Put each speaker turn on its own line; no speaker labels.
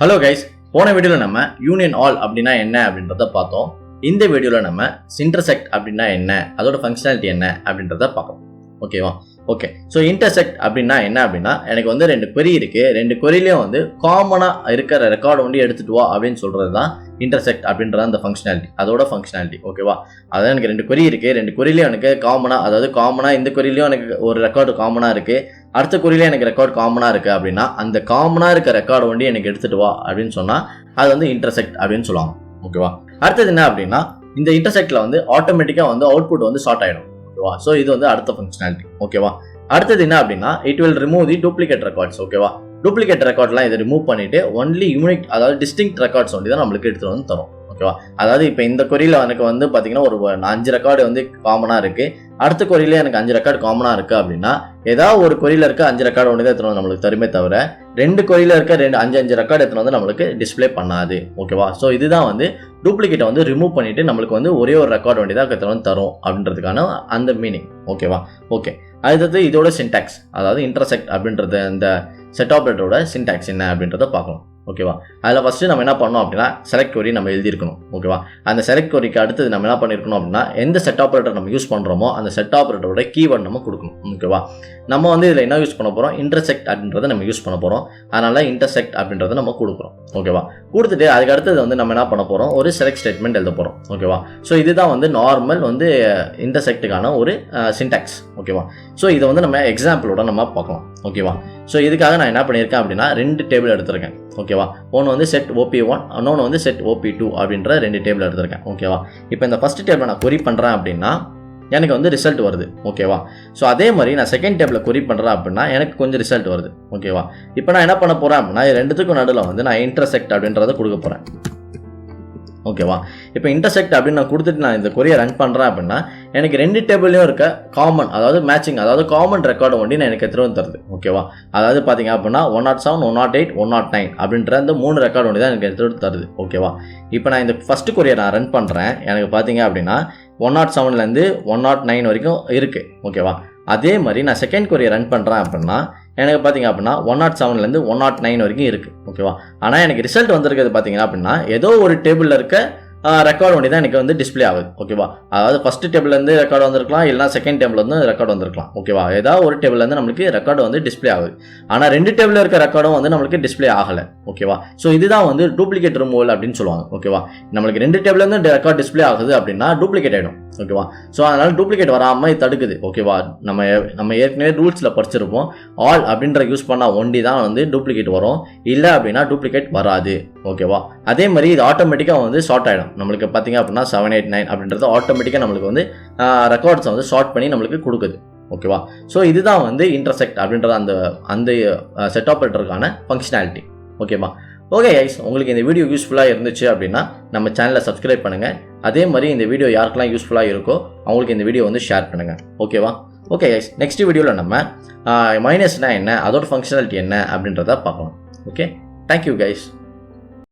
Hello guys, போன வீடியோவில் நம்ம யூனியன் ஆல் அப்படின்னா என்ன அப்படின்றத பார்த்தோம். இந்த வீடியோவில் நம்ம இன்டர்செக்ட் அப்படின்னா என்ன, அதோட ஃபங்க்ஷனாலிட்டி என்ன அப்படின்றத பார்க்கலாம். ஓகேவா? ஓகே. ஸோ இன்டர்செக்ட் அப்படின்னா என்ன அப்படின்னா, எனக்கு வந்து 2 query இருக்குது. 2 queryலையும் வந்து காமனாக இருக்கிற ரெக்கார்டை வந்து எடுத்துட்டு வா அப்படின்னு சொல்கிறது தான் இன்டர்செக்ட் அப்படின்றது அந்த ஃபங்க்ஷனாலிட்டி, அதோட ஃபங்க்ஷனாலிட்டி. ஓகேவா? அதாவது எனக்கு 2 query இருக்குது. 2 queryலையும் எனக்கு காமனாக, அதாவது காமனாக இந்த queryலையும் எனக்கு ஒரு ரெக்கார்டு காமனாக இருக்குது, அடுத்த queryல எனக்கு ரெக்கார்ட் காமனாக இருக்குது அப்படின்னா, அந்த காமனாக இருக்க ரெக்கார்டை வந்து எனக்கு எடுத்துகிட்டு வா அப்படின்னு சொன்னால் அது வந்து இன்டர்செக்ட் அப்படின்னு சொல்லுவாங்க. ஓகேவா? அடுத்தது என்ன அப்படின்னா, இந்த இன்டர்செக்டில் வந்து ஆட்டோமேட்டிக்காக வந்து அவுட்புட் வந்து ஷார்ட் ஆகிடும். ஓகேவா? ஸோ இது வந்து அடுத்த ஃபங்க்ஷனாலிட்டி. ஓகேவா? அடுத்தது என்ன அப்படின்னா, it will remove the duplicate records. ஓகேவா? டூப்ளிகேட் ரெக்கார்ட்லாம் இதை ரிமூவ் பண்ணிட்டு ஒன்லி யூனிக், அதாவது டிஸ்டிங்க்ட் ரெக்கார்ட்ஸ் வந்து தான் நம்மளுக்கு எடுத்துகிட்டு வந்து தரும். ஓகேவா? அதாவது இப்போ இந்த queryல எனக்கு வந்து பார்த்தீங்கன்னா ஒரு 5 ரெக்கார்டு வந்து காமனாக இருக்குது, அடுத்த queryல எனக்கு 5 ரெக்கார்டு காமனாக இருக்குது அப்படின்னா, ஏதாவது ஒரு queryல இருக்க 5 ரெக்கார்டு ஒன்று தான் எடுத்துகிட்டு வந்து நம்மளுக்கு தருமே தவிர 2 queryல இருக்க 5 ரெக்கார்டு எடுத்துகிட்டு வந்து நம்மளுக்கு டிஸ்பிளே பண்ணாது. ஓகேவா? ஸோ இதுதான் வந்து டூப்ளிகேட்டை வந்து ரிமூவ் பண்ணிட்டு நம்மளுக்கு வந்து ஒரே ஒரு ரெக்கார்டு வண்டி தான் எடுத்துகிட்டு வந்து தரும் அப்படின்றதுக்கான அந்த மீனிங். ஓகேவா? ஓகே. அடுத்தது இதோட சின்டாக்ஸ், அதாவது இன்டர்செக்ட் அப்படின்றது அந்த செட் ஆப்பரேட்டரோட சின்டாக்ஸ் என்ன அப்படின்றத பார்க்கலாம். ஓகேவா? அதில் ஃபஸ்ட்டு நம்ம என்ன பண்ணோம் அப்படின்னா, செலக்ட் query நம்ம எழுதியிருக்கணும். ஓகேவா? அந்த செலக்ட் queryக்கு அடுத்தது நம்ம என்ன பண்ணியிருக்கணும் அப்படின்னா, எந்த செட் ஆப்பரேட்டர் நம்ம யூஸ் பண்ணுறோமோ அந்த செட் ஆப்பரேட்டரோட கீவேர்ட் நம்ம கொடுக்கணும். ஓகேவா? நம்ம வந்து இதில் என்ன யூஸ் பண்ண போகிறோம், இன்டர்செக்ட் அப்படின்றத நம்ம யூஸ் பண்ண போகிறோம். அதனால் இன்டர்செக்ட் அப்படின்றத நம்ம கொடுக்குறோம். ஓகேவா? கொடுத்துட்டு அதுக்கு அடுத்தது வந்து நம்ம என்ன பண்ண போகிறோம், ஒரு செலக்ட் ஸ்டேட்மெண்ட் எழுத போகிறோம். ஓகேவா? ஸோ இதுதான் வந்து நார்மல் வந்து இன்டர்செக்ட்டுக்கான ஒரு சின்டாக்ஸ். ஓகேவா? ஸோ இதை வந்து நம்ம எக்ஸாம்பிளோட நம்ம பார்க்கலாம். ஓகேவா? ஸோ இதுக்காக நான் என்ன பண்ணியிருக்கேன் அப்படின்னா, 2 டேபிள் எடுத்திருக்கேன். ஓகேவா? ஒன்று வந்து செட் OP1, இன்னொன்று வந்து செட் OP2 அப்படின்ற 2 டேபிள் எடுத்திருக்கேன். ஓகேவா? இப்போ இந்த ஃபஸ்ட் டேபிள் நான் query பண்ணுறேன் அப்படின்னா எனக்கு வந்து ரிசல்ட் வருது. ஓகேவா? ஸோ அதே மாதிரி நான் செகண்ட் டேபிளில் query பண்ணுறேன் அப்படின்னா எனக்கு கொஞ்சம் ரிசல்ட் வருது. ஓகேவா? இப்போ நான் என்ன பண்ண போகிறேன் அப்படின்னா, இது 2த்துக்கும் நடுவில் வந்து நான் இன்டர்செக்ட் அப்படின்றத கொடுக்க போகிறேன். ஓகேவா? இப்போ இன்டர்செக்ட் அப்படின்னு நான் கொடுத்துட்டு நான் இந்த query ரன் பண்ணுறேன் அப்படின்னா எனக்கு 2 டேபிள்லையும் இருக்க காமன், அதாவது மேட்சிங், அதாவது காமன் ரெக்கார்டு ஒண்டி நான் எனக்கு எடுத்துகிட்டு வந்து தருது. ஓகேவா? அதாவது பார்த்தீங்க அப்படின்னா 107, 108, 109 அப்படின்ற அந்த 3 ரெக்கார்டு ஒண்டி தான் எனக்கு எடுத்துகிட்டு தருது. ஓகேவா? இப்போ நான் இந்த ஃபஸ்ட்டு query நான் ரன் பண்ணுறேன், எனக்கு பார்த்தீங்க அப்படின்னா 107லேருந்து 109 வரைக்கும் இருக்குது. ஓகேவா? அதே மாதிரி நான் செகண்ட் query ரன் பண்ணுறேன் அப்படின்னா எனக்கு பார்த்தீங்க அப்படின்னா 107லேருந்து 109 வரைக்கும் இருக்குது. ஓகேவா? ஆனால் எனக்கு ரிசல்ட் வந்திருக்கிறது பார்த்தீங்கன்னா அப்படின்னா ஏதோ ஒரு டேபிளில் இருக்க ரெக்கார்டு ஒண்டி தான் எனக்கு வந்து டிஸ்பிளே ஆகுது. ஓகேவா? அதாவது ஃபஸ்ட் டேபிள்லேருந்து ரெக்கார்டு வந்திருக்கலாம், இல்லைனா செகண்ட் டேபிள்லேருந்து ரெக்கார்டு வந்திருக்கலாம். ஓகேவா? ஏதாவது ஒரு டேபிள்லேருந்து நம்மளுக்கு ரெக்கார்டு வந்து டிஸ்பிளே ஆகுது. ஆனால் 2 டேபிளில் இருக்க ரெக்கார்டும் வந்து நம்மளுக்கு டிஸ்பிளே ஆகலை. ஓகேவா? ஸோ இதுதான் வந்து டூப்ளிகேட் ரிமூவல் அப்படின்னு சொல்லுவாங்க. ஓகேவா? நம்மளுக்கு 2 டேபிள்லேருந்து ரெக்கார்ட் டிஸ்பிளே ஆகுது அப்படின்னா டூப்ளிகேட் ஆகிடும். ஓகேவா? ஸோ அதனால் டூப்ளிகேட் வராமல் தடுக்குது. ஓகேவா? நம்ம ஏற்கனவே ரூல்ஸில் படிச்சிருப்போம், ஆல் அப்படின்ற யூஸ் பண்ணால் ஒண்டி தான் வந்து டூப்ளிகேட் வரும், இல்லை அப்படின்னா டூப்ளிகேட் வராது. ஓகேவா? அதே மாதிரி இது ஆட்டோமேட்டிக்காக வந்து ஷார்ட் ஆகிடும். நம்மளுக்கு பார்த்தீங்க அப்படின்னா 7, 8, 9 அப்படின்றது ஆட்டோமேட்டிக்காக நம்மளுக்கு வந்து ரெக்கார்ட்ஸை வந்து ஷார்ட் பண்ணி நம்மளுக்கு கொடுக்குது. ஓகேவா? ஸோ இதுதான் வந்து இன்டர்செக்ட் அப்படின்றது அந்த செட் ஆப்பரேட்டருக்கான ஃபங்க்ஷனாலிட்டி. ஓகேவா? ஓகே கைஸ், உங்களுக்கு இந்த வீடியோ யூஸ்ஃபுல்லாக இருந்துச்சு அப்படின்னா நம்ம சேனலை சப்ஸ்கிரைப் பண்ணுங்கள். அதே மாதிரி இந்த வீடியோ யாருக்கெல்லாம் யூஸ்ஃபுல்லாக இருக்கோ அவங்களுக்கு இந்த வீடியோ வந்து ஷேர் பண்ணுங்கள். ஓகேவா? ஓகே கைஸ், நெக்ஸ்ட் வீடியோவில் நம்ம மைனஸ்னா என்ன, அதோட ஃபங்க்ஷனாலிட்டி என்ன அப்படின்றத பார்க்கலாம். Okay, thank you guys.